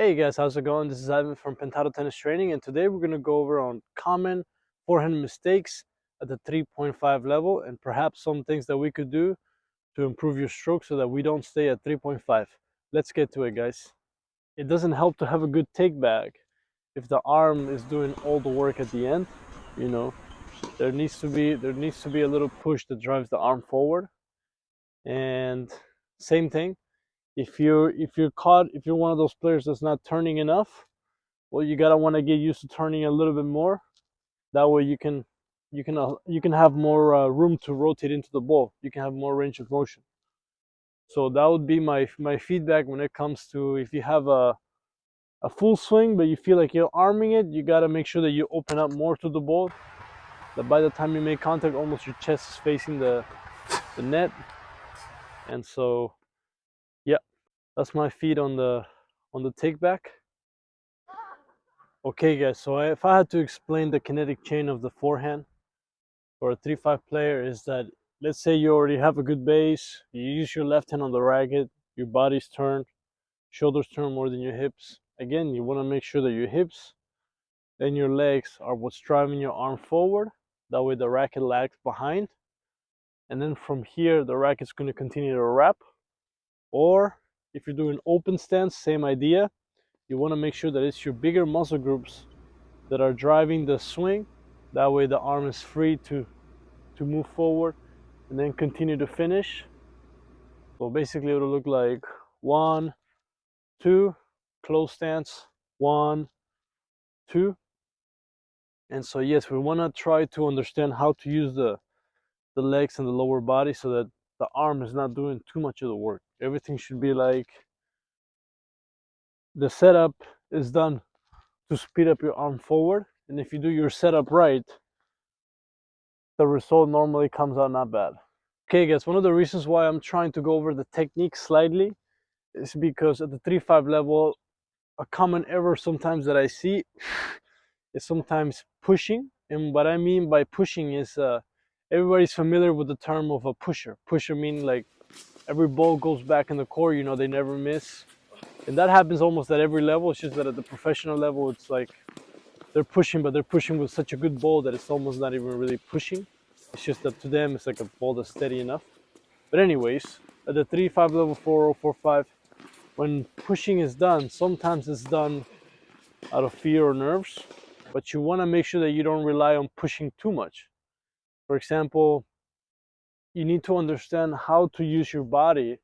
Hey guys, how's it going? This is Ivan from PintadoTennisTraining, and today we're going to go over on common forehand mistakes at the 3.5 level and perhaps some things that we could do to improve your stroke so that we don't stay at 3.5. Let's get to it, guys. It doesn't help to have a good take back if the arm is doing all the work at the end. You know, there needs to be a little push that drives the arm forward. And same thing, if you're one of those players that's not turning enough, well, you gotta want to get used to turning a little bit more. That way you can have more room to rotate into the ball. You can have more range of motion. So that would be my feedback when it comes to, if you have a full swing but you feel like you're arming it, you gotta make sure that you open up more to the ball, that by the time you make contact, almost your chest is facing the net. And so yeah, that's my feed on the take back. Okay guys, so if I had to explain the kinetic chain of the forehand for a 3-5 player, is that, let's say you already have a good base, you use your left hand on the racket, your body's turned, shoulders turn more than your hips. Again, you want to make sure that your hips and your legs are what's driving your arm forward. That way the racket lags behind. And then from here, the racket's going to continue to wrap. Or if you're doing open stance, same idea. You want to make sure that it's your bigger muscle groups that are driving the swing. That way the arm is free to move forward and then continue to finish. So basically it'll look like 1, 2, close stance, 1, 2. And so yes, we want to try to understand how to use the legs and the lower body so that the arm is not doing too much of the work. Everything should be like, the setup is done to speed up your arm forward, and if you do your setup right, the result normally comes out not bad. Okay guys, one of the reasons why I'm trying to go over the technique slightly is because at the 3-5 level, a common error sometimes that I see is sometimes pushing. And what I mean by pushing is, everybody's familiar with the term of a pusher. Pusher meaning like every ball goes back in the court, you know, they never miss. And that happens almost at every level. It's just that at the professional level, it's like they're pushing, but they're pushing with such a good ball that it's almost not even really pushing. It's just that to them, it's like a ball that's steady enough. But anyways, at the 3-5 level, 4-0, 4-5, when pushing is done, sometimes it's done out of fear or nerves, but you want to make sure that you don't rely on pushing too much. For example, you need to understand how to use your body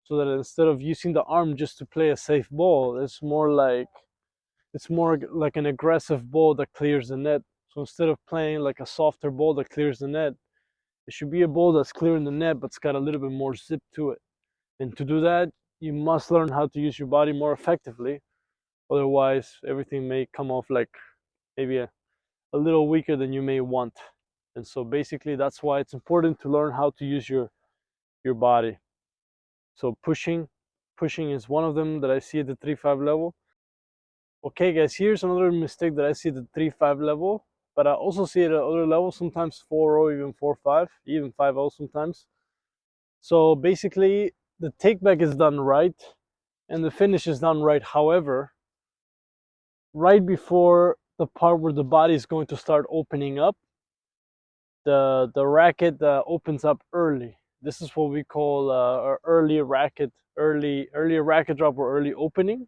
so that instead of using the arm just to play a safe ball, it's more like an aggressive ball that clears the net. So instead of playing like a softer ball that clears the net, it should be a ball that's clearing the net but it's got a little bit more zip to it. And to do that, you must learn how to use your body more effectively. Otherwise, everything may come off like maybe a little weaker than you may want. And so basically, that's why it's important to learn how to use your body. So pushing is one of them that I see at the 3-5 level. Okay guys, here's another mistake that I see at the 3-5 level, but I also see it at other levels, sometimes 4-0, even 4-5, even 5-0 sometimes. So basically, the takeback is done right and the finish is done right. However, right before the part where the body is going to start opening up, the racket opens up early. This is what we call early racket drop or early opening,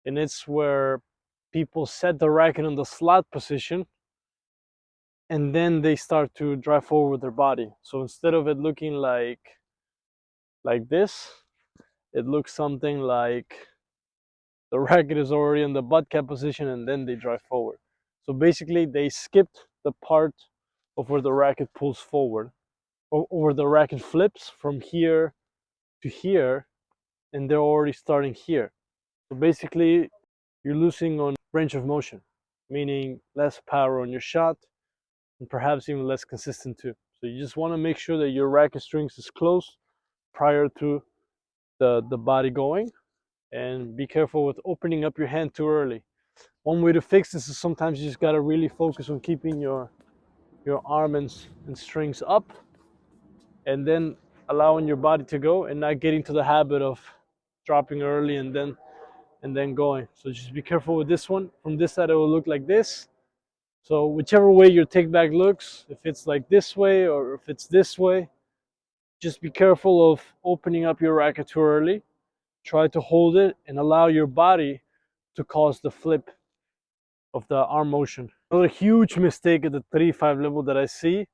and it's where people set the racket in the slot position and then they start to drive forward with their body. So instead of it looking like this, it looks something like the racket is already in the butt cap position and then they drive forward. So basically they skipped the part of where the racket pulls forward, or where the racket flips from here to here, and they're already starting here. So basically you're losing on range of motion, meaning less power on your shot and perhaps even less consistent too. So you just want to make sure that your racket strings is close prior to the body going, and be careful with opening up your hand too early. One way to fix this is sometimes you just got to really focus on keeping your arm and strings up, and then allowing your body to go and not getting to the habit of dropping early and and then going. So just be careful with this one. From this side it will look like this. So whichever way your take back looks, if it's like this way or if it's this way, just be careful of opening up your racket too early. Try to hold it and allow your body to cause the flip of the arm motion. Another huge mistake at the 3-5 level that I see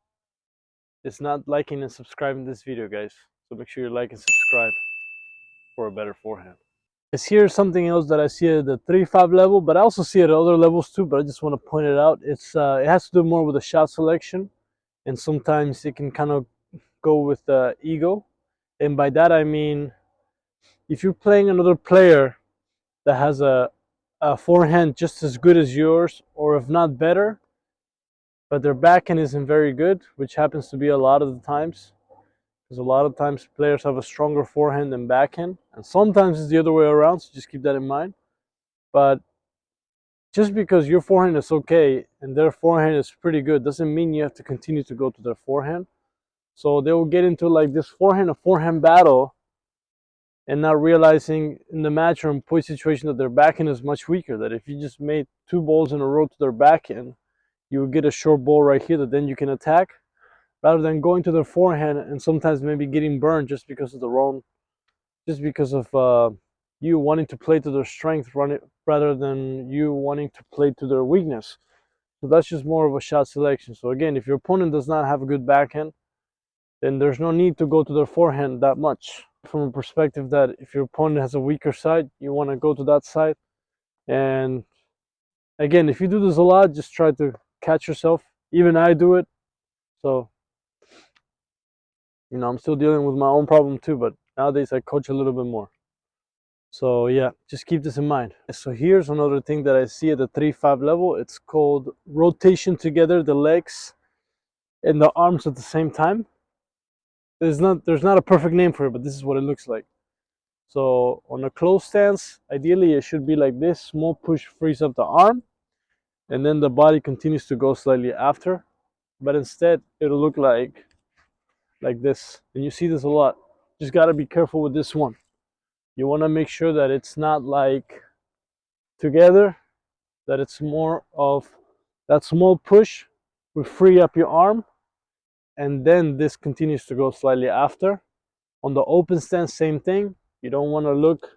is not liking and subscribing this video, guys. So make sure you like and subscribe for a better forehand. Here's something else that I see at the 3-5 level, but I also see it at other levels too, but I just want to point it out. It has to do more with the shot selection, and sometimes it can kind of go with the ego. And by that I mean, if you're playing another player that has a forehand just as good as yours, or if not better, but their backhand isn't very good, which happens to be a lot of the times, because a lot of times players have a stronger forehand than backhand, and sometimes it's the other way around, so just keep that in mind. But just because your forehand is okay and their forehand is pretty good doesn't mean you have to continue to go to their forehand. So they will get into like this forehand battle and not realizing in the match or in point situation that their backhand is much weaker, that if you just made 2 balls in a row to their backhand, you would get a short ball right here that then you can attack, rather than going to their forehand and sometimes maybe getting burned just because of you wanting to play to their strength rather than you wanting to play to their weakness. So that's just more of a shot selection. So again, if your opponent does not have a good backhand, then there's no need to go to their forehand that much. From a perspective that if your opponent has a weaker side, you want to go to that side. And again, if you do this a lot, just try to catch yourself. Even I do it. So, I'm still dealing with my own problem too, but nowadays I coach a little bit more. So yeah, just keep this in mind. So here's another thing that I see at the 3-5 level. It's called rotation together, the legs and the arms at the same time. There's not a perfect name for it, but this is what it looks like. So on a closed stance, ideally it should be like this. Small push frees up the arm, and then the body continues to go slightly after. But instead, it'll look like this. And you see this a lot. Just got to be careful with this one. You want to make sure that it's not like together, that it's more of that small push will free up your arm, and then this continues to go slightly after. On the open stance, same thing. You don't want to look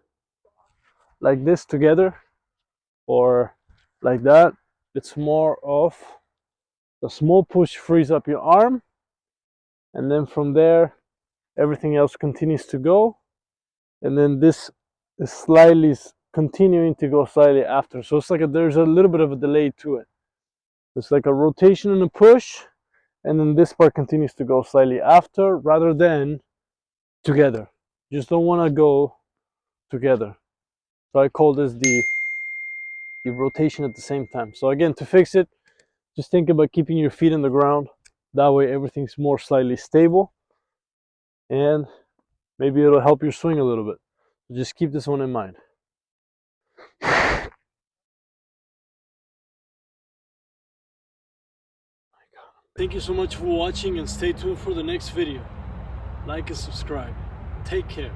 like this together or like that. It's more of the small push frees up your arm, and then from there everything else continues to go, and then this is slightly continuing to go slightly after. So it's like there's a little bit of a delay to it. It's like a rotation and a push, and then this part continues to go slightly after rather than together. You just don't want to go together. So I call this the rotation at the same time. So again, to fix it, just think about keeping your feet on the ground. That way everything's more slightly stable, and maybe it'll help your swing a little bit. So just keep this one in mind. Thank you so much for watching, and stay tuned for the next video. Like and subscribe. Take care.